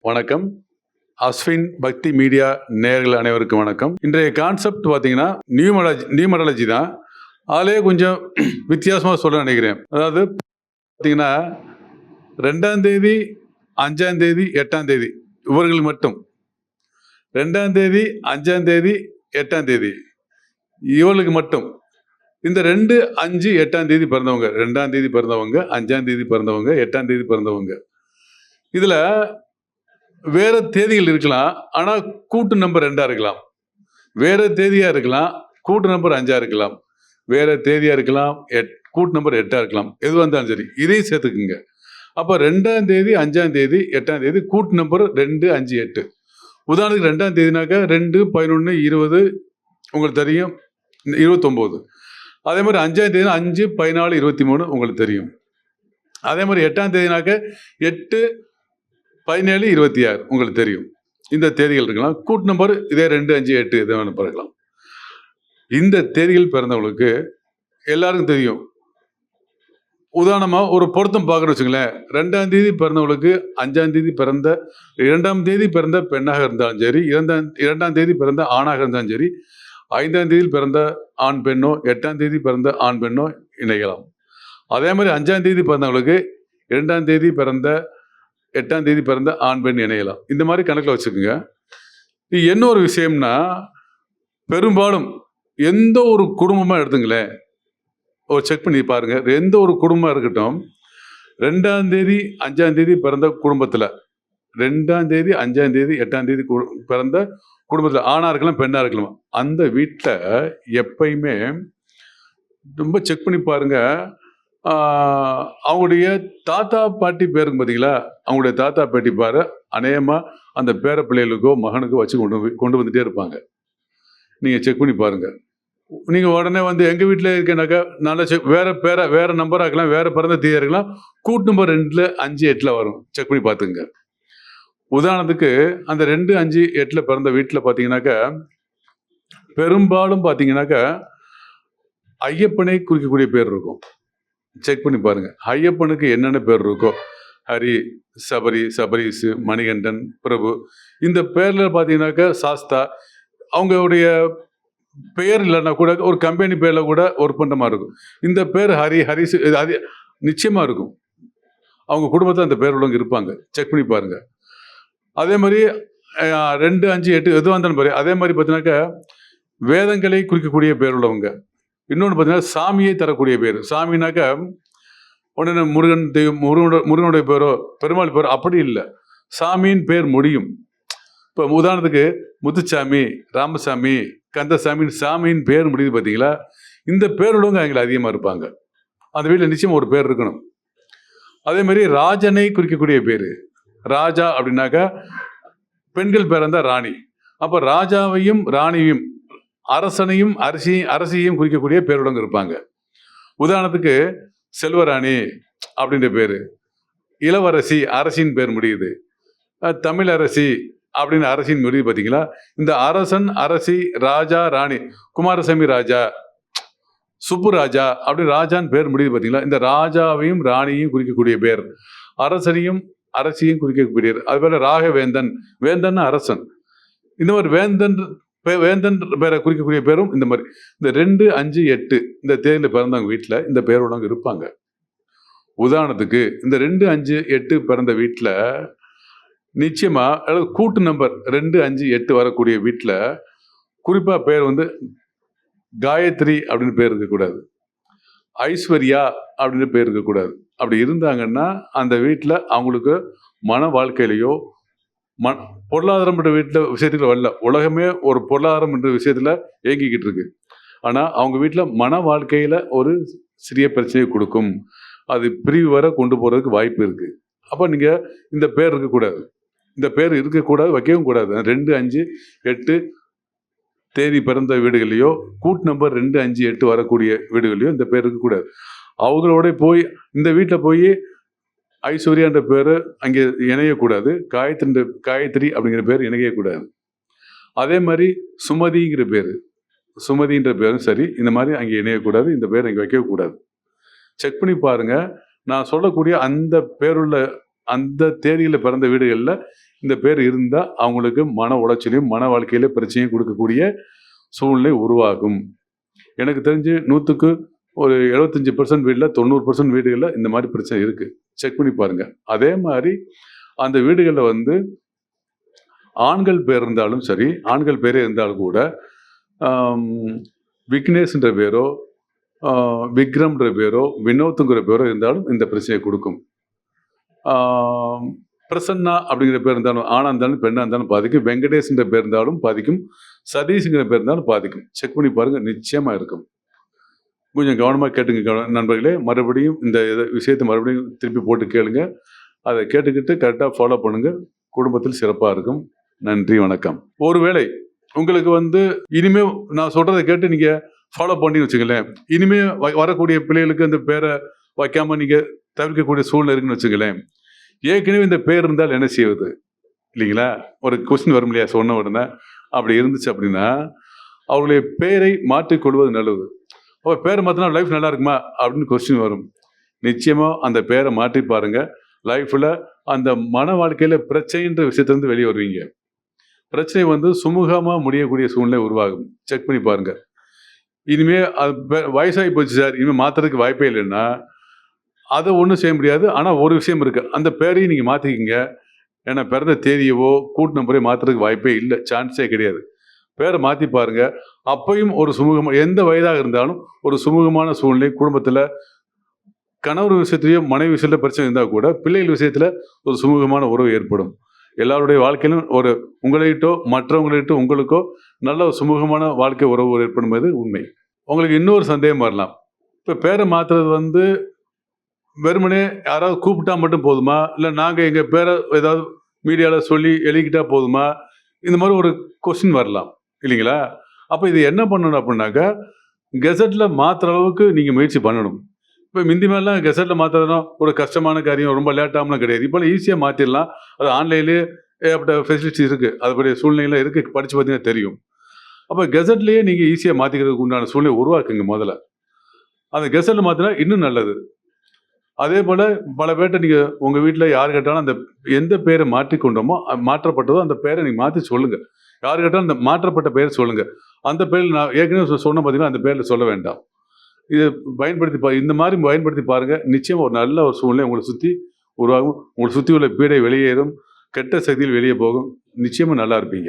வணக்கம். அஸ்வின் பக்தி மீடியா நேயர்கள் அனைவருக்கும் வணக்கம். இன்றைய கான்செப்ட் பார்த்தீங்கன்னா நியூமராலஜி தான். அதிலே கொஞ்சம் வித்தியாசமாக சொல்ல நினைக்கிறேன். அதாவது பார்த்தீங்கன்னா 2ஆம் தேதி 5ஆம் தேதி 8ஆம் தேதி இவர்கள் மட்டும் 2ஆம் தேதி 5ஆம் தேதி 8ஆம் தேதி இவர்களுக்கு மட்டும் இந்த 2, 5, 8ஆம் தேதி பிறந்தவங்க 2ஆம் தேதி பிறந்தவங்க 5ஆம் தேதி பிறந்தவங்க 8ஆம் தேதி பிறந்தவங்க இதில் வேற தேதிகள் இருக்கலாம். ஆனால் கூட்டு நம்பர் 2ஆ இருக்கலாம். வேற தேதியா இருக்கலாம். கூட்டு நம்பர் 5ஆ இருக்கலாம். வேற தேதியா இருக்கலாம். கூட்டு நம்பர் 8ஆ இருக்கலாம். எதுவாக இருந்தாலும் சரி இதையும் சேர்த்துக்குங்க. அப்போ 2ஆம் தேதி 5ஆம் தேதி 8ஆம் தேதி கூட்டு நம்பர் 2, 5, 8. உதாரணத்துக்கு 2ஆம் தேதினாக்கா 2, 11, 20 உங்களுக்கு தெரியும், 29. அதே மாதிரி 5ஆம் தேதி 5, 14, 23 உங்களுக்கு தெரியும். அதே மாதிரி 8ஆம் தேதினாக்க 8, 17, 26 உங்களுக்கு தெரியும். இந்த தேதிகள் இருக்கலாம். கூட்டு நம்பர் இதே 2, 5, 8 இதை வேணும் பிறக்கலாம். இந்த தேதிகள் பிறந்தவங்களுக்கு எல்லாருக்கும் தெரியும். உதாரணமாக ஒரு பொருத்தம் பார்க்குறோம் வச்சுங்களேன். 2ஆம் தேதி பிறந்தவங்களுக்கு 5ஆம் தேதி பிறந்த 2ஆம் தேதி பிறந்த பெண்ணாக இருந்தாலும் சரி, 2ஆம் தேதி பிறந்த ஆணாக இருந்தாலும் சரி, 5ஆம் தேதி பிறந்த ஆண் பெண்ணோ 8ஆம் தேதி பிறந்த ஆண் பெண்ணோ இணைக்கலாம். அதே மாதிரி 5ஆம் தேதி பிறந்தவங்களுக்கு 2ஆம் தேதி பிறந்த 8ஆம் தேதி பிறந்த ஆண் பெண் இணையலாம். இந்த மாதிரி கணக்கில் வச்சுக்கோங்க. என்ன ஒரு விஷயம்னா, பெரும்பாலும் எந்த ஒரு குடும்பமாக எடுத்துங்களேன், ஒரு செக் பண்ணி பாருங்க. எந்த ஒரு குடும்பமாக இருக்கட்டும், 2ஆம் தேதி 5ஆம் தேதி பிறந்த குடும்பத்தில் 2ஆம் தேதி 5ஆம் தேதி 8ஆம் தேதி பிறந்த குடும்பத்தில் ஆணாக இருக்கலாம் பெண்ணாக இருக்கலாம், அந்த வீட்டில் எப்பயுமே ரொம்ப செக் பண்ணி பாருங்க. அவங்களுடைய தாத்தா பாட்டி பேருக்கு பார்த்தீங்களா, அவங்களுடைய தாத்தா பாட்டி பாரு அநேகமாக அந்த பேர பிள்ளைகளுக்கோ மகனுக்கோ வச்சு கொண்டு வந்துட்டே இருப்பாங்க. நீங்கள் செக் பண்ணி பாருங்கள். நீங்கள் உடனே வந்து எங்கள் வீட்டில் இருக்கேனாக்கா நல்லா வேறு நம்பராக இருக்கலாம், வேறு பிறந்த தேதியாக இருக்கலாம், கூட்டு நம்பர் 2, 5, 8 வரும். செக் பண்ணி பார்த்துங்க. உதாரணத்துக்கு அந்த 2, 5, 8 பிறந்த வீட்டில் பார்த்தீங்கன்னாக்கா பெரும்பாலும் பார்த்தீங்கன்னாக்கா ஐயப்பனை குறிக்கக்கூடிய பேர் இருக்கும். செக் பண்ணி பாருங்க. ஐயப்பனுக்கு என்னென்ன பேர் இருக்கோ, ஹரி, சபரி, சபரீஷ், மணிகண்டன், பிரபு, இந்த பேரில் பார்த்தீங்கன்னாக்கா சாஸ்தா, அவங்களுடைய பெயர் இல்லைன்னா கூட ஒரு கம்பெனி பேரில் கூட ஒர்க் பண்ணுற மாதிரி இருக்கும். இந்த பேர் ஹரி, ஹரிஷ் அது நிச்சயமாக இருக்கும். அவங்க குடும்பத்தில் அந்த பேர் உள்ளவங்க இருப்பாங்க. செக் பண்ணி பாருங்க. அதே மாதிரி 2, 5, 8 எதுவாக இருந்தாலும் பாரு. அதே மாதிரி பார்த்தீங்கன்னாக்கா வேதங்களை குறிக்கக்கூடிய பேர் உள்ளவங்க. இன்னொன்று பார்த்தீங்கன்னா சாமியை தரக்கூடிய பேர். சாமினாக்கா உடனே முருகன் தெய்வம், முருகனுடைய பேரோ பெருமாள் பேரோ அப்படி இல்லை. சாமியின் பேர் முடியும். இப்போ உதாரணத்துக்கு முத்துசாமி, ராமசாமி, கந்தசாமின்னு சாமியின் பேர் முடியுது பார்த்தீங்களா, இந்த பேர் உள்ளவங்க அவங்களை அதிகமாக இருப்பாங்க. அந்த வீட்டில் நிச்சயம் ஒரு பேர் இருக்கணும். அதே மாதிரி ராஜனை குறிக்கக்கூடிய பேர். ராஜா அப்படின்னாக்கா பெண்கள் பேர் இருந்தால் ராணி. அப்போ ராஜாவையும் ராணியும் அரசனையும் அரசியையும் குறிக்கக்கூடிய பேருடங்க இருப்பாங்க. உதாரணத்துக்கு செல்வராணி அப்படின்ற பேர், இளவரசி அரசின் பேர் முடியுது, தமிழரசி அப்படின்னு அரசின் முடியுது பார்த்தீங்களா. இந்த அரசன், அரசி, ராஜா, ராணி, குமாரசாமி ராஜா, சுப்புராஜா அப்படி ராஜான்னு பேர் முடியுது பார்த்தீங்களா. இந்த ராஜாவையும் ராணியையும் குறிக்கக்கூடிய பேர், அரசனையும் அரசியையும் குறிக்கக்கூடிய. அதுபோல ராகவேந்தன், வேந்தன் அரசன். இந்த மாதிரி வேந்தன் பேரை குறிக்கக்கூடிய பேரும் இந்த மாதிரி. இந்த 2, 5, 8 இந்த தேதியில் பிறந்தவங்க வீட்டில் இந்த பேரோடவங்க இருப்பாங்க. உதாரணத்துக்கு இந்த 2, 5, 8 பிறந்த வீட்டில் நிச்சயமாக, அதாவது கூட்டு நம்பர் 2, 5, 8 வரக்கூடிய வீட்டில் குறிப்பாக பேர் வந்து காயத்ரி அப்படின்னு பேர் இருக்கக்கூடாது, ஐஸ்வர்யா அப்படின்னு பேர் இருக்கக்கூடாது. அப்படி இருந்தாங்கன்னா அந்த வீட்டில் அவங்களுக்கு மன வாழ்க்கையிலையோ பொருளாதாரம் என்ற வீட்டில் விஷயத்துல வரல. உலகமே ஒரு பொருளாதாரம் என்ற விஷயத்தில் இயங்கிக்கிட்டு இருக்கு. ஆனால் அவங்க வீட்டில் மன வாழ்க்கையில் ஒரு சிறிய பிரச்சனையை கொடுக்கும். அது பிரிவு வர கொண்டு போகிறதுக்கு வாய்ப்பு இருக்குது. அப்போ நீங்கள் இந்த பேர் இருக்கக்கூடாது, இந்த பேர் இருக்கக்கூடாது, வைக்கவும் கூடாது. 2, 5, 8 தேதி பிறந்த வீடுகள்லையோ கூட்டு நம்பர் 2, 5, 8 வரக்கூடிய வீடுகள்லையோ இந்த பேர் இருக்கக்கூடாது. அவங்களோட போய் இந்த வீட்டில் போய் ஐஸ்வர்யான்ற பேர் அங்கே இணையக்கூடாது, காயத்ரி அப்படிங்கிற பேர் இணையக்கூடாது. அதே மாதிரி சுமதிங்கிற பேர், சுமதின்ற பேரும் சரி, இந்த மாதிரி அங்கே இணையக்கூடாது, இந்த பேர் அங்கே வைக்கக்கூடாது. செக் பண்ணி பாருங்க. நான் சொல்லக்கூடிய அந்த பேருள்ள அந்த தேதியில் பிறந்த வீடுகளில் இந்த பேர் இருந்தால் அவங்களுக்கு மன உளைச்சலையும் மன வாழ்க்கையில் பிரச்சனையும் கொடுக்கக்கூடிய சூழ்நிலை உருவாகும். எனக்கு தெரிஞ்சு 100க்கு ஒரு 75% வீட்டில் 90% வீடுகளில் இந்த மாதிரி பிரச்சனை இருக்குது. செக் பண்ணி பாருங்கள். அதே மாதிரி அந்த வீடுகளில் வந்து ஆண்கள் பேர் இருந்தாலும் சரி, ஆண்கள் பேரே இருந்தாலும் கூட விக்னேஷ்ன்ற பேரோ, விக்ரம்ன்ற பேரோ, வினோத்துங்கிற பேரோ இருந்தாலும் இந்த பிரச்சனையை கொடுக்கும். பிரசன்னா அப்படிங்கிற பேர் இருந்தாலும் ஆணாக இருந்தாலும் பெண்ணாக இருந்தாலும் பாதிக்கும். வெங்கடேஷ்ன்ற பேர் இருந்தாலும் பாதிக்கும். சதீஷ்ங்கிற பேர் இருந்தாலும் பாதிக்கும். செக் பண்ணி பாருங்கள், நிச்சயமாக இருக்கும். கொஞ்சம் கவனமாக கேட்டுங்க நண்பர்களே. மறுபடியும் இந்த விஷயத்தை மறுபடியும் திருப்பி போட்டு கேளுங்க. அதை கேட்டுக்கிட்டு கரெக்டாக ஃபாலோ பண்ணுங்கள். குடும்பத்தில் சிறப்பாக இருக்கும். நன்றி, வணக்கம். ஒருவேளை உங்களுக்கு வந்து இனிமே நான் சொல்கிறத கேட்டு நீங்கள் ஃபாலோ பண்ணி வச்சுங்களேன், இனிமே வரக்கூடிய பிள்ளைகளுக்கு அந்த பேரை வைக்காமல் நீங்கள் தவிர்க்கக்கூடிய சூழ்நிலை இருக்குன்னு வச்சுங்களேன். ஏற்கனவே இந்த பேர் இருந்தால் என்ன செய்வது இல்லைங்களா? ஒரு கொஸ்டின் வரும் இல்லையா சொன்ன உடனே? அப்படி இருந்துச்சு அப்படின்னா அவருடைய பேரை மாற்றிக்கொள்வது நல்லது. அப்போ பேரை மாற்றினா லைஃப் நல்லா இருக்குமா அப்படின்னு கொஸ்டின் வரும். நிச்சயமாக அந்த பேரை மாற்றி பாருங்கள். லைஃப்பில் அந்த மன வாழ்க்கையில் பிரச்சனைன்ற விஷயத்துலேருந்து வெளியே வருவீங்க. பிரச்சனை வந்து சுமூகமாக முடியக்கூடிய சூழ்நிலை உருவாகும். செக் பண்ணி பாருங்கள். இனிமேல் அது வயசாகி போச்சு சார், இனிமேல் மாற்றுறதுக்கு வாய்ப்பே இல்லைன்னா அதை ஒன்றும் செய்ய முடியாது. ஆனால் ஒரு விஷயம் இருக்குது, அந்த பேரையும் நீங்கள் மாற்றிக்கிங்க. ஏன்னா பிறந்த தேதியவோ கூட்டு நம்பரையோ மாற்றுறதுக்கு வாய்ப்பே இல்லை, சான்ஸே கிடையாது. பேரை மாற்றி பாருங்கள். அப்பையும் ஒரு சுமூகமாக, எந்த வயதாக இருந்தாலும் ஒரு சுமூகமான சூழ்நிலை குடும்பத்தில், கணவர் விஷயத்துலையும் மனைவி விஷயத்தில் பிரச்சனை இருந்தால் கூட பிள்ளைகள் விஷயத்தில் ஒரு சுமூகமான உறவு ஏற்படும். எல்லாருடைய வாழ்க்கையிலும் ஒரு உங்களையிட்டோ மற்றவங்களையிட்டோ உங்களுக்கோ நல்ல ஒரு சுமூகமான வாழ்க்கை உறவு ஏற்படுவது உண்மை. உங்களுக்கு இன்னொரு சந்தேகம் வரலாம். இப்போ பேரை மாற்றுறது வந்து வெறுமனே யாராவது கூப்பிட்டா மட்டும் போதுமா, இல்லை நாங்கள் எங்கள் பேரை ஏதாவது மீடியாவில் சொல்லி எழுதிக்கிட்டால் போதுமா, இந்த மாதிரி ஒரு கொஸ்டின் வரலாம் இல்லைங்களா? அப்போ இது என்ன பண்ணணும் அப்படின்னாக்கா, கெசட்டில் மாற்றுற அளவுக்கு நீங்கள் முயற்சி பண்ணணும். இப்போ முந்தி மாதிரிலாம் கெசட்டில் மாற்றுறதுனா ஒரு கஷ்டமான காரியம், ரொம்ப லேட்டாகலாம் கிடையாது. இப்போ ஈஸியாக மாற்றிடலாம். அது ஆன்லைன்லேயே ஏகப்பட்ட ஃபெசிலிட்டிஸ் இருக்குது, அதுபடிய சூழ்நிலைலாம் இருக்குது. படித்து பார்த்தீங்கன்னா தெரியும். அப்போ கெசட்லேயே நீங்கள் ஈஸியாக மாற்றிக்கிறதுக்கு உண்டான சூழ்நிலை உருவாக்குங்க முதல்ல. அந்த கெசட்டில் மாற்றினா இன்னும் நல்லது. அதே போல் பல பேர்கிட்ட நீங்கள் உங்கள் வீட்டில் யார் கேட்டாலும் அந்த எந்த பேரை மாற்றிக்கொண்டோமோ மாற்றப்பட்டதோ அந்த பேரை நீங்கள் மாற்றி சொல்லுங்கள். யார் கேட்டாலும் அந்த மாற்றப்பட்ட பேரை சொல்லுங்கள். அந்த பேரில் நான் ஏற்கனவே சொன்ன பார்த்தீங்கன்னா அந்த பேரில் சொல்ல வேண்டாம். இதை பயன்படுத்தி இந்த மாதிரி பயன்படுத்தி பாருங்கள். நிச்சயம் ஒரு நல்ல ஒரு சூழ்நிலை உங்களை சுற்றி உருவாகும். உங்களை சுற்றி உள்ள பீடை வெளியேறும், கெட்ட சக்தியில் வெளியே போகும். நிச்சயமாக நல்லா இருப்பீங்க.